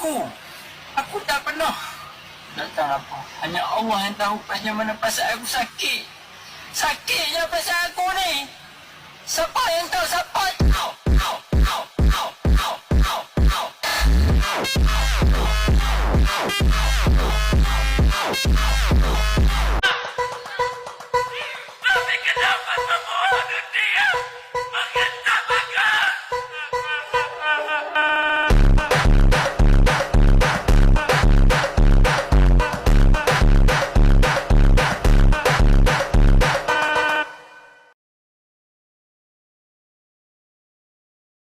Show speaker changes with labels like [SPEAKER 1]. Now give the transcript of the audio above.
[SPEAKER 1] aku. Aku tak pernah. Tak tahu apa. Hanya Allah yang tahu pasal mana pasal aku sakit. Sakitnya pasal aku ni. Siapa yang tahu siapa? Au, au, au, au, au, au, au. Au, au, au, au, au, au, au.